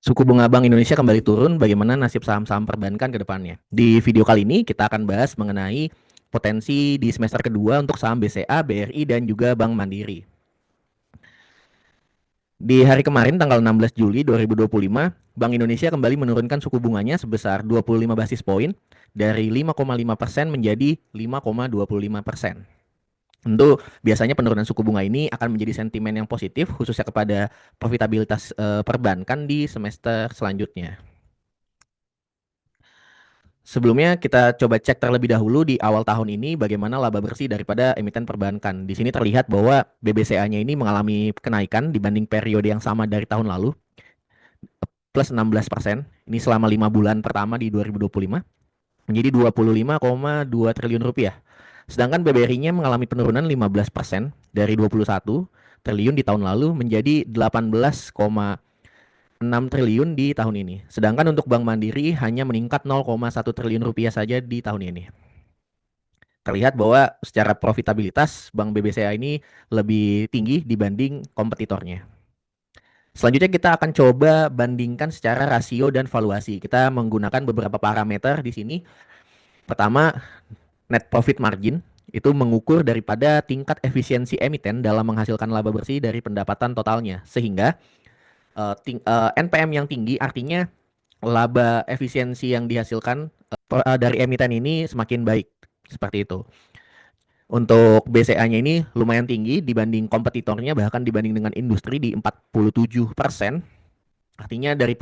Suku bunga Bank Indonesia kembali turun, bagaimana nasib saham-saham perbankan ke depannya? Di video kali ini kita akan bahas mengenai potensi di semester kedua untuk saham BCA, BRI, dan juga Bank Mandiri. Di hari kemarin tanggal 16 Juli 2025, Bank Indonesia kembali menurunkan suku bunganya sebesar 25 basis poin dari 5,5% menjadi 5,25%. Tentu biasanya penurunan suku bunga ini akan menjadi sentimen yang positif khususnya kepada profitabilitas perbankan di semester selanjutnya. Sebelumnya kita coba cek terlebih dahulu di awal tahun ini bagaimana laba bersih daripada emiten perbankan. Di sini terlihat bahwa BBCA-nya ini mengalami kenaikan dibanding periode yang sama dari tahun lalu, plus 16%. Ini selama 5 bulan pertama di 2025 menjadi 25,2 triliun rupiah. Sedangkan BBRI-nya mengalami penurunan 15% dari 21 triliun di tahun lalu menjadi 18,6 triliun di tahun ini. Sedangkan untuk Bank Mandiri hanya meningkat 0,1 triliun rupiah saja di tahun ini. Terlihat bahwa secara profitabilitas Bank BBCA ini lebih tinggi dibanding kompetitornya. Selanjutnya kita akan coba bandingkan secara rasio dan valuasi. Kita menggunakan beberapa parameter di sini. Pertama, net profit margin itu mengukur daripada tingkat efisiensi emiten dalam menghasilkan laba bersih dari pendapatan totalnya. Sehingga NPM yang tinggi artinya laba efisiensi yang dihasilkan dari emiten ini semakin baik. Seperti itu. Untuk BCA-nya ini lumayan tinggi dibanding kompetitornya, bahkan dibanding dengan industri di 47%. Artinya dari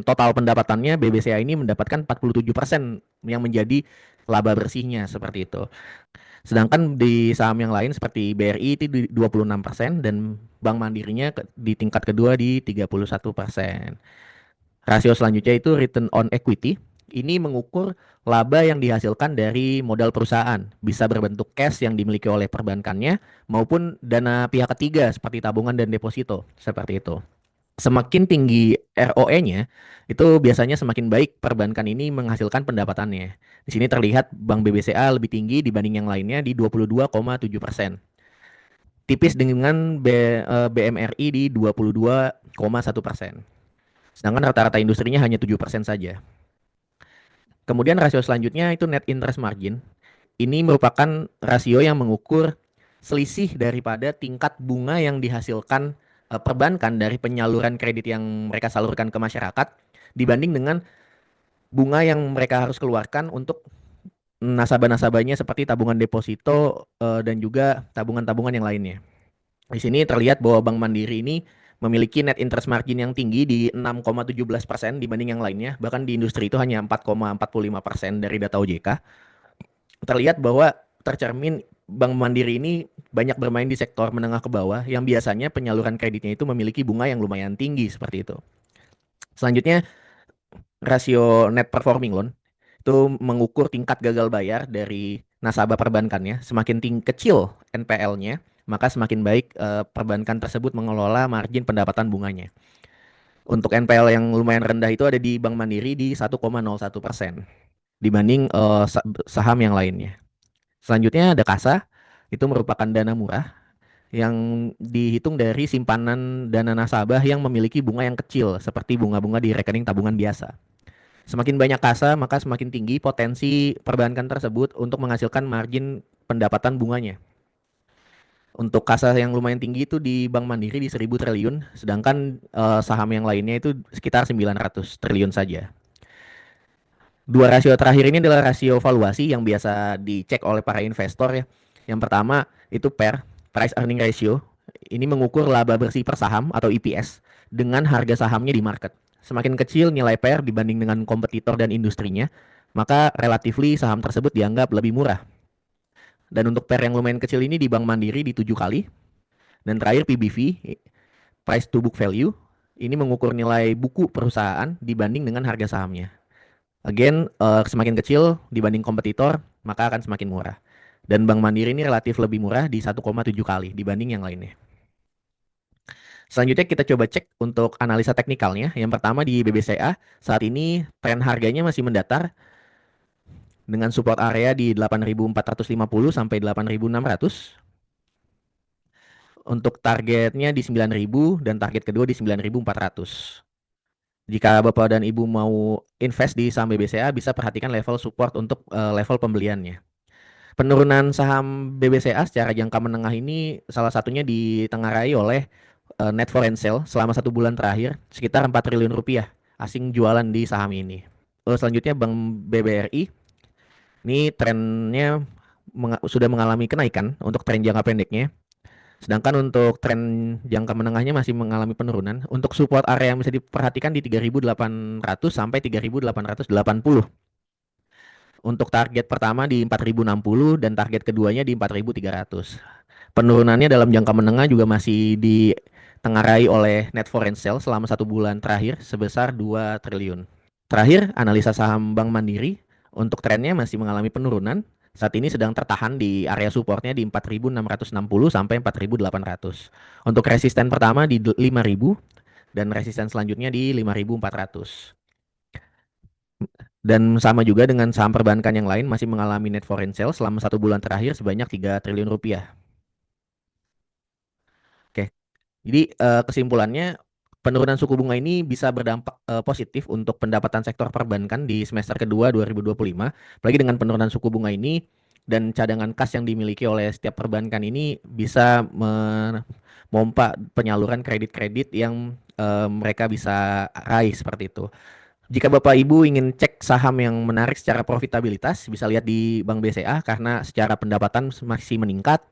total pendapatannya BBCA ini mendapatkan 47% yang menjadi laba bersihnya seperti itu. Sedangkan di saham yang lain seperti BRI itu di 26% dan Bank Mandirinya di tingkat kedua di 31%. Rasio selanjutnya itu return on equity. Ini mengukur laba yang dihasilkan dari modal perusahaan, bisa berbentuk cash yang dimiliki oleh perbankannya maupun dana pihak ketiga seperti tabungan dan deposito, seperti itu. Semakin tinggi ROE-nya, itu biasanya semakin baik perbankan ini menghasilkan pendapatannya. Di sini terlihat Bank BBCA lebih tinggi dibanding yang lainnya di 22,7%. Tipis dengan BMRI di 22,1%. Sedangkan rata-rata industrinya hanya 7% saja. Kemudian rasio selanjutnya itu net interest margin. Ini merupakan rasio yang mengukur selisih daripada tingkat bunga yang dihasilkan perbankan dari penyaluran kredit yang mereka salurkan ke masyarakat dibanding dengan bunga yang mereka harus keluarkan untuk nasabah-nasabahnya seperti tabungan deposito dan juga tabungan-tabungan yang lainnya. Di sini terlihat bahwa Bank Mandiri ini memiliki net interest margin yang tinggi di 6,17% dibanding yang lainnya. Bahkan di industri itu hanya 4,45% dari data OJK. Terlihat bahwa tercermin Bank Mandiri ini banyak bermain di sektor menengah ke bawah yang biasanya penyaluran kreditnya itu memiliki bunga yang lumayan tinggi seperti itu. Selanjutnya, rasio net performing loan itu mengukur tingkat gagal bayar dari nasabah perbankannya. Semakin kecil NPL-nya, maka semakin baik perbankan tersebut mengelola margin pendapatan bunganya. Untuk NPL yang lumayan rendah itu ada di Bank Mandiri di 1,01% dibanding saham yang lainnya. Selanjutnya ada kasa, itu merupakan dana murah yang dihitung dari simpanan dana nasabah yang memiliki bunga yang kecil seperti bunga-bunga di rekening tabungan biasa. Semakin banyak kasa, maka semakin tinggi potensi perbankan tersebut untuk menghasilkan margin pendapatan bunganya. Untuk kasa yang lumayan tinggi itu di Bank Mandiri di 1000 triliun, sedangkan saham yang lainnya itu sekitar 900 triliun saja. Dua rasio terakhir ini adalah rasio valuasi yang biasa dicek oleh para investor ya. Yang pertama itu PER, Price Earning Ratio. Ini mengukur laba bersih per saham atau EPS dengan harga sahamnya di market. Semakin kecil nilai PER dibanding dengan kompetitor dan industrinya, maka relatively saham tersebut dianggap lebih murah. Dan untuk PER yang lumayan kecil ini di Bank Mandiri di 7 kali. Dan terakhir PBV, Price to Book Value. Ini mengukur nilai buku perusahaan dibanding dengan harga sahamnya. Again, semakin kecil dibanding kompetitor, maka akan semakin murah. Dan Bank Mandiri ini relatif lebih murah di 1,7 kali dibanding yang lainnya. Selanjutnya kita coba cek untuk analisa teknikalnya. Yang pertama di BBCA, saat ini tren harganya masih mendatar dengan support area di 8.450 sampai 8.600. Untuk targetnya di 9.000 dan target kedua di 9.400. Jika Bapak dan Ibu mau invest di saham BBCA, bisa perhatikan level support untuk level pembeliannya. Penurunan saham BBCA secara jangka menengah ini salah satunya ditengarai oleh net foreign sale selama 1 bulan terakhir sekitar 4 triliun rupiah asing jualan di saham ini. Selanjutnya Bank BBRI, ini trennya sudah mengalami kenaikan untuk tren jangka pendeknya. Sedangkan untuk tren jangka menengahnya masih mengalami penurunan. Untuk support area yang bisa diperhatikan di 3.800 sampai 3.880. Untuk target pertama di 4.060 dan target keduanya di 4.300. Penurunannya dalam jangka menengah juga masih ditengarai oleh net foreign sale selama 1 bulan terakhir sebesar 2 triliun. Terakhir, analisa saham Bank Mandiri untuk trennya masih mengalami penurunan. Saat ini sedang tertahan di area supportnya di 4.660 sampai 4.800. Untuk resisten pertama di 5.000 dan resisten selanjutnya di 5.400. Dan sama juga dengan saham perbankan yang lain masih mengalami net foreign sale selama 1 bulan terakhir sebanyak 3 triliun rupiah. Oke, jadi kesimpulannya penurunan suku bunga ini bisa berdampak positif untuk pendapatan sektor perbankan di semester kedua 2025. Apalagi dengan penurunan suku bunga ini dan cadangan kas yang dimiliki oleh setiap perbankan ini bisa memompa penyaluran kredit-kredit yang mereka bisa raih seperti itu. Jika Bapak Ibu ingin cek saham yang menarik secara profitabilitas, bisa lihat di Bank BCA karena secara pendapatan masih meningkat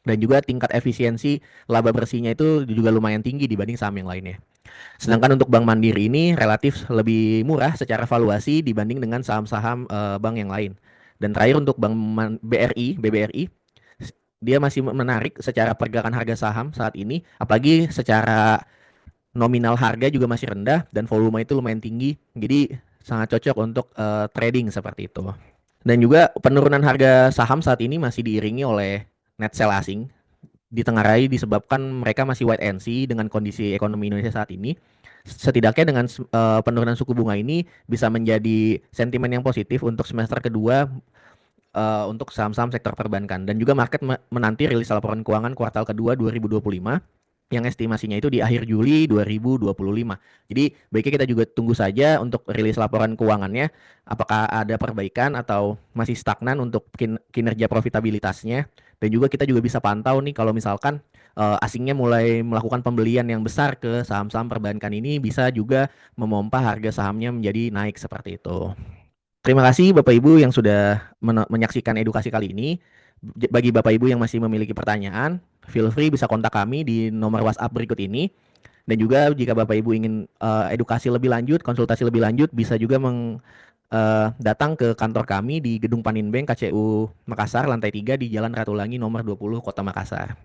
dan juga tingkat efisiensi laba bersihnya itu juga lumayan tinggi dibanding saham yang lainnya. Sedangkan untuk Bank Mandiri ini relatif lebih murah secara valuasi dibanding dengan saham-saham bank yang lain. Dan terakhir untuk BRI, dia masih menarik secara pergerakan harga saham saat ini, apalagi secara nominal harga juga masih rendah dan volume itu lumayan tinggi. Jadi sangat cocok untuk trading seperti itu. Dan juga penurunan harga saham saat ini masih diiringi oleh net sell asing ditengarai disebabkan mereka masih wait and see dengan kondisi ekonomi Indonesia saat ini. Setidaknya dengan penurunan suku bunga ini bisa menjadi sentimen yang positif untuk semester kedua untuk saham-saham sektor perbankan dan juga market menanti rilis laporan keuangan kuartal kedua 2025 yang estimasinya itu di akhir Juli 2025. Jadi baiknya kita juga tunggu saja untuk rilis laporan keuangannya apakah ada perbaikan atau masih stagnan untuk kinerja profitabilitasnya dan juga kita juga bisa pantau nih kalau misalkan asingnya mulai melakukan pembelian yang besar ke saham-saham perbankan ini bisa juga memompa harga sahamnya menjadi naik seperti itu. Terima kasih Bapak Ibu yang sudah menyaksikan edukasi kali ini. Bagi Bapak Ibu yang masih memiliki pertanyaan, feel free bisa kontak kami di nomor WhatsApp berikut ini. Dan juga jika Bapak Ibu ingin edukasi lebih lanjut, konsultasi lebih lanjut, bisa juga datang ke kantor kami di Gedung Paninbank KCU Makassar, lantai 3 di Jalan Ratulangi nomor 20 Kota Makassar.